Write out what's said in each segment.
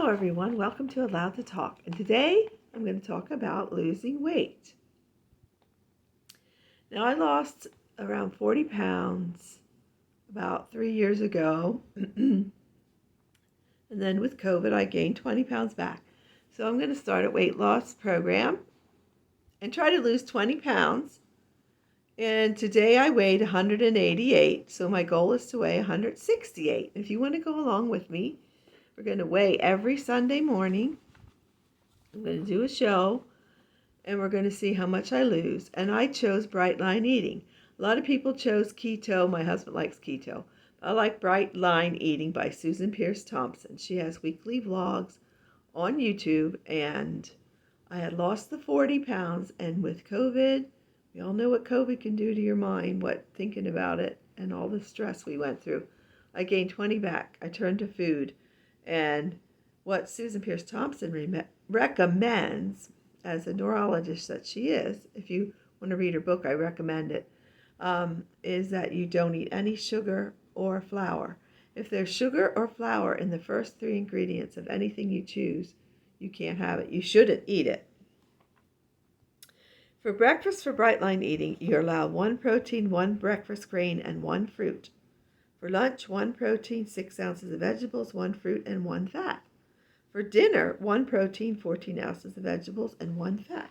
Hello everyone, welcome to Allowed to Talk, and today I'm going to talk about losing weight. Now I lost around 40 pounds about 3 years ago, and then with COVID I gained 20 pounds back. So I'm going to start a weight loss program and try to lose 20 pounds. And today I weighed 188, so my goal is to weigh 168. If you want to go along with me, we're going to weigh every Sunday morning. I'm going to do a show, and we're going to see how much I lose. And I chose Bright Line Eating. A lot of people chose keto. My husband likes keto. I like Bright Line Eating by Susan Pierce Thompson. She has weekly vlogs on YouTube, and I had lost the 40 pounds, and with COVID, we all know what COVID can do to your mind, what thinking about it, and all the stress we went through. I gained 20 back. I turned to food. And what Susan Pierce Thompson recommends, as a neurologist that she is, if you want to read her book, I recommend it, is that you don't eat any sugar or flour. If there's sugar or flour in the first 3 ingredients of anything you choose, you can't have it. You shouldn't eat it. For breakfast for Bright Line Eating, you're allowed 1 protein, 1 breakfast grain, and 1 fruit. For lunch, 1 protein, 6 ounces of vegetables, 1 fruit, and 1 fat. For dinner, 1 protein, 14 ounces of vegetables, and 1 fat.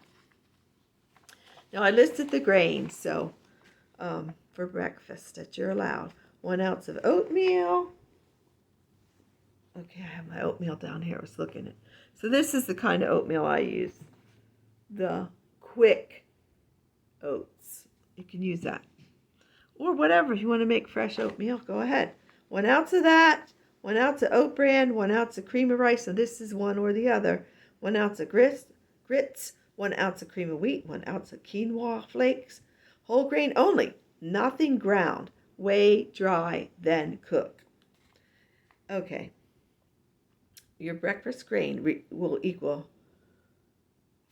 Now, I listed the grains, so for breakfast that you're allowed. 1 ounce of oatmeal. Okay, I have my oatmeal down here. I was looking at. So this is the kind of oatmeal I use. The quick oats. You can use that. Or whatever, if you want to make fresh oatmeal, go ahead. 1 ounce of that, 1 ounce of oat bran, 1 ounce of cream of rice, so this is one or the other. 1 ounce of grits, 1 ounce of cream of wheat, 1 ounce of quinoa flakes, whole grain only, nothing ground. Weigh, dry, then cook. Okay, your breakfast grain will equal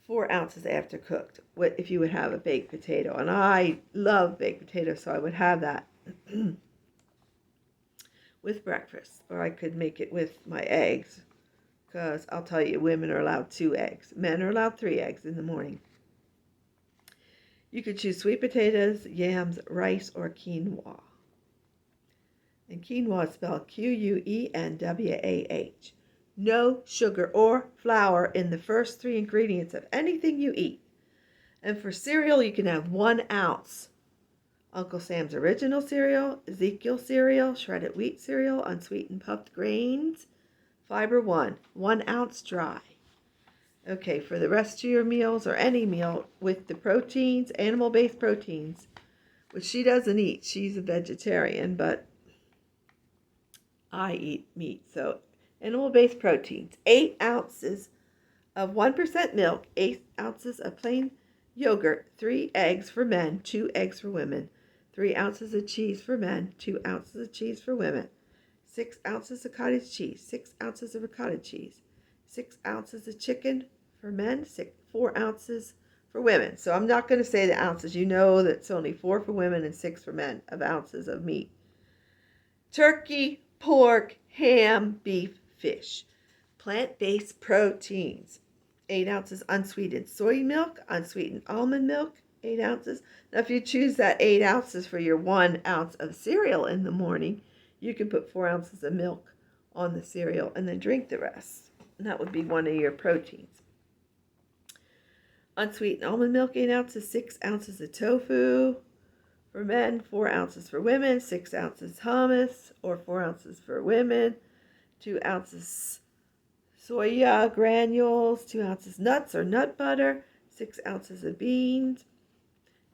4 ounces after cooked, what if you would have a baked potato. And I love baked potatoes, so I would have that with breakfast. Or I could make it with my eggs, because I'll tell you, women are allowed 2 eggs. Men are allowed 3 eggs in the morning. You could choose sweet potatoes, yams, rice, or quinoa. And quinoa is spelled Quenwah. No sugar or flour in the first 3 ingredients of anything you eat. And for cereal, you can have 1 ounce. Uncle Sam's Original cereal, Ezekiel cereal, shredded wheat cereal, unsweetened puffed grains, fiber 1 ounce dry. Okay, for the rest of your meals or any meal with the proteins, animal-based proteins, which she doesn't eat. She's a vegetarian, but I eat meat, so animal-based proteins, 8 ounces of 1% milk, 8 ounces of plain yogurt, 3 eggs for men, 2 eggs for women, 3 ounces of cheese for men, 2 ounces of cheese for women, 6 ounces of cottage cheese, 6 ounces of ricotta cheese, 6 ounces of chicken for men, 4 ounces for women. So I'm not going to say the ounces. You know that it's only 4 for women and 6 for men of ounces of meat. Turkey, pork, ham, beef, fish. Plant-based proteins, 8 ounces unsweetened soy milk, unsweetened almond milk, 8 ounces. Now, if you choose that 8 ounces for your 1 ounce of cereal in the morning, you can put 4 ounces of milk on the cereal and then drink the rest. And that would be one of your proteins. Unsweetened almond milk, 8 ounces, 6 ounces of tofu. For men, 4 ounces for women, 6 ounces hummus, or 4 ounces for women, 2 ounces soya granules, 2 ounces nuts or nut butter, 6 ounces of beans,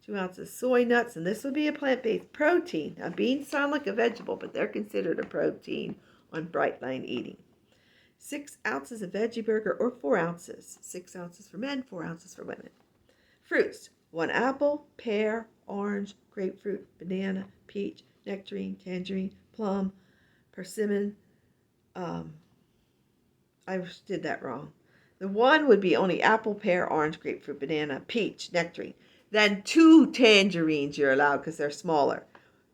2 ounces soy nuts, and this would be a plant-based protein. Now, beans sound like a vegetable, but they're considered a protein on Bright Line Eating. 6 ounces of veggie burger, or 4 ounces, 6 ounces for men, 4 ounces for women. Fruits, 1 apple, pear, orange, grapefruit, banana, peach, nectarine, tangerine, plum, persimmon. I did that wrong. The 1 would be only apple, pear, orange, grapefruit, banana, peach, nectarine. Then 2 tangerines you're allowed because they're smaller.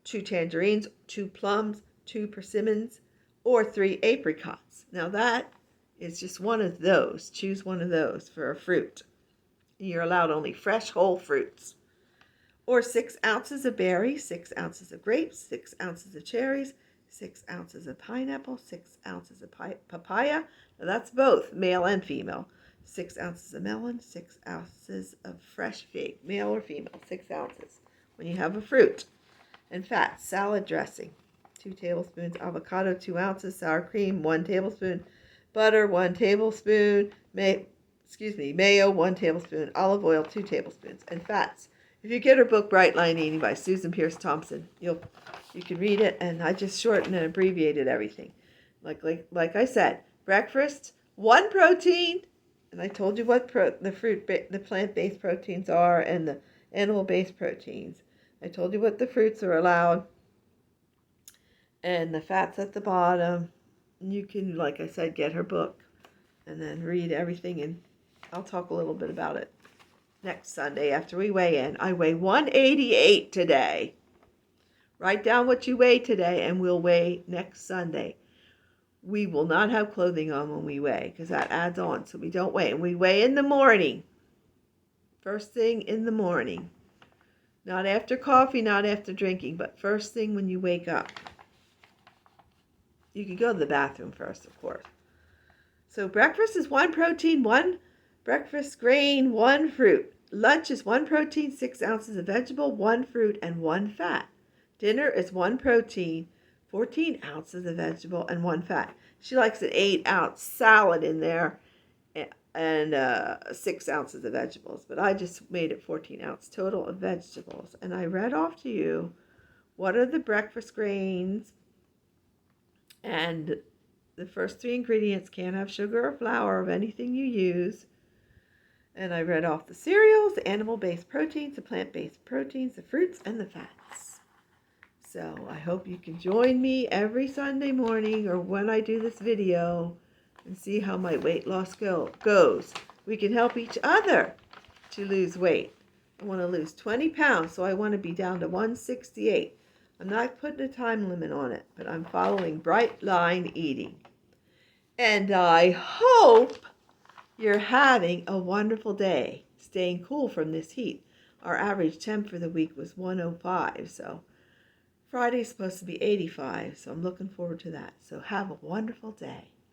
2 tangerines, 2 plums, 2 persimmons, or 3 apricots. Now that It's just one of those. Choose one of those for a fruit. You're allowed only fresh whole fruits. Or 6 ounces of berries, 6 ounces of grapes, 6 ounces of cherries, 6 ounces of pineapple, 6 ounces of papaya. Now that's both male and female. 6 ounces of melon, 6 ounces of fresh fig, male or female, 6 ounces when you have a fruit. And fat, salad dressing, 2 tablespoons, avocado, 2 ounces, sour cream, 1 tablespoon, butter, 1 tablespoon, mayo, 1 tablespoon, olive oil, 2 tablespoons, and fats. If you get her book, Bright Line Eating by Susan Pierce Thompson, you can read it, and I just shortened and abbreviated everything. Like I said, breakfast, 1 protein, and I told you what the plant-based proteins are and the animal-based proteins. I told you what the fruits are allowed, and the fats at the bottom. You can, like I said, get her book, and then read everything, and I'll talk a little bit about it next Sunday after we weigh in. I weigh 188 today. Write down what you weigh today, and we'll weigh next Sunday. We will not have clothing on when we weigh, because that adds on, so we don't weigh. And we weigh in the morning. First thing in the morning. Not after coffee, not after drinking, but first thing when you wake up. You can go to the bathroom first, of course. So breakfast is 1 protein, 1 breakfast grain, 1 fruit. Lunch is 1 protein, 6 ounces of vegetable, 1 fruit, and 1 fat. Dinner is 1 protein, 14 ounces of vegetable, and 1 fat. She likes an 8-ounce salad in there and 6 ounces of vegetables. But I just made it 14-ounce total of vegetables. And I read off to you what are the breakfast grains. And the first 3 ingredients: can't have sugar or flour of anything you use. And I read off the cereals, the animal-based proteins, the plant-based proteins, the fruits, and the fats. So I hope you can join me every Sunday morning or when I do this video and see how my weight loss goes. We can help each other to lose weight. I want to lose 20 pounds, so I want to be down to 168. I'm not putting a time limit on it, but I'm following Bright Line Eating. And I hope you're having a wonderful day, staying cool from this heat. Our average temp for the week was 105, so Friday's supposed to be 85, so I'm looking forward to that. So have a wonderful day.